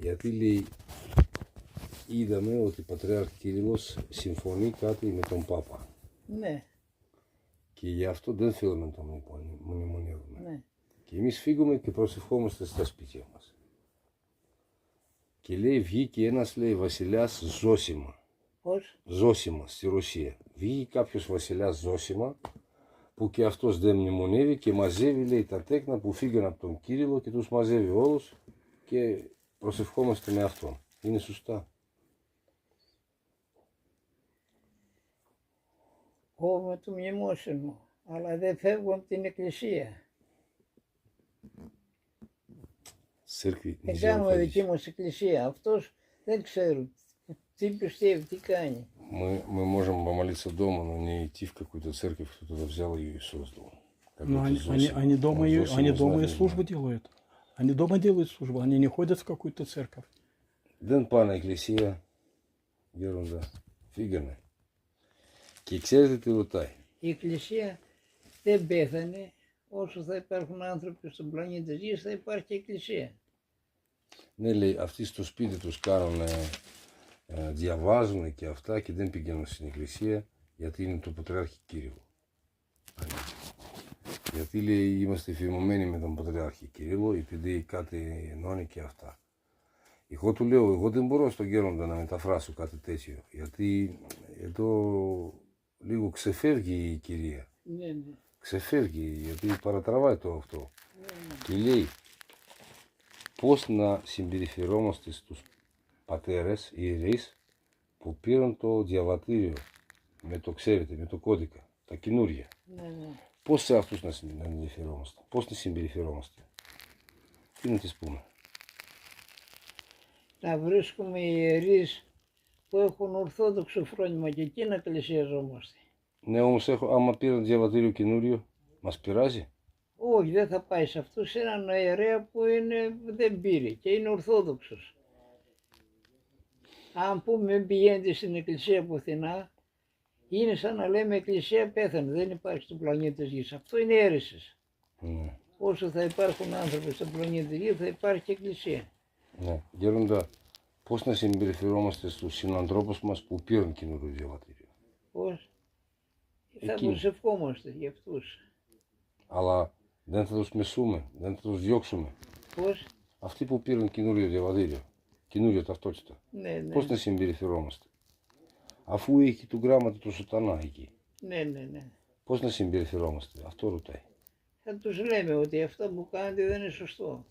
Γιατί λέει, είδαμε ότι ο Πατριάρχης Κύριλλος συμφωνεί κάτι με τον Πάπα. Ναι, Και γι' αυτό δεν θέλουμε να τον μνημονεύουμε. ναι. Και εμείς φύγουμε και προσευχόμαστε στα σπίτια μας. Και λέει, βγήκε ένας, λέει, βασιλιάς Ζώσιμα. Πώς? Ζώσιμα στη Ρωσία. Βγήκε κάποιος βασιλιάς Ζώσιμα, που και αυτός δεν μνημονεύει και μαζεύει, λέει, τα τέκνα που φύγαν από τον Κύριλλο και τους μαζεύει όλους και προσευχόμαστε με αυτόν. Είναι σωστά? Κόβουμε το μνημόσυνο, αλλά δεν φεύγουμε από την εκκλησία. Церкви Δεν нельзя κάνουμε уходить. δική μας εκκλησία. Αυτός δεν ξέρω τι πιστεύει, τι κάνει. Мы можем помолиться дома, но не идти в какую-то церковь, кто туда взял ее и создал. Как Но вот они, Зосим. они дома, Он и, Зосима они знать дома и не службу знает. делают. Они дома делают службу, они не ходят в какую-то церковь. Δεν πάνε εκκλησία, γέροντα, φύγανε. Και ξέρετε τι ρωτάει? Η εκκλησία δεν πέθανε. Όσο θα υπάρχουν άνθρωποι στον πλανήτη της Γης θα υπάρχει εκκλησία. Ναι, λέει, αυτοί στο σπίτι τους κάνουν, διαβάζουν και αυτά και δεν πηγαίνουν στην εκκλησία γιατί είναι το Πατριάρχη Κύριλλο. Γιατί λέει είμαστε φημωμένοι με τον Πατριάρχη Κύριλλο επειδή κάτι ενώνει και αυτά. Εγώ του λέω, εγώ δεν μπορώ στον γέροντα να μεταφράσω κάτι τέτοιο γιατί εδώ λίγο ξεφεύγει η κυρία. Ναι, ναι. Ξεφεύγει γιατί παρατραβάει το αυτό. Και λέει πώς να συμπεριφερόμαστε στους πατέρες ιερείς που πήραν το διαβατήριο με το, ξέρετε, με το κώδικα, τα καινούρια. Ναι, ναι. Πώς σε αυτούς να συμπεριφερόμαστε, πώς να συμπεριφερόμαστε. Τι να τις πούμε? Να βρίσκουμε ιερείς που έχουν ορθόδοξο φρόνημα και εκεί να εκκλησιαζόμαστε. Ναι, όμως άμα πήραν διαβατήριο καινούριο, μας πειράζει? Όχι, δεν θα πάει σε αυτούς. Είναι έναν ιερέα που δεν πήρε και είναι ορθόδοξος. Αν πούμε μην πηγαίνετε στην εκκλησία πουθενά, είναι σαν να λέμε εκκλησία πέθανε, δεν υπάρχει στον πλανήτη της Γης. Αυτό είναι αίρεσης. Ναι, Όσο θα υπάρχουν άνθρωποι στον πλανήτη της Γης θα υπάρχει και εκκλησία. ναι. Γέροντα, πώς να συμπεριφερόμαστε στους συνανθρώπους μας που πήραν καινούριο διαβατήριο? Πώς? Θα Εκείνοι. προσευχόμαστε για αυτούς. Αλλά δεν θα τους μεσούμε, δεν θα τους διώξουμε. Πώς? Αυτοί που πήραν καινούριο διαβατήριο, καινούριο ταυτότητα, Ναι, ναι. πώς να συμπεριφερόμαστε? Αφού έχει του γράμματο του σωτανά εκεί, Ναι, ναι, ναι. πώς να συμπεριφερόμαστε? Αυτό ρωτάει. Θα τους λέμε ότι αυτό που κάνετε δεν είναι σωστό.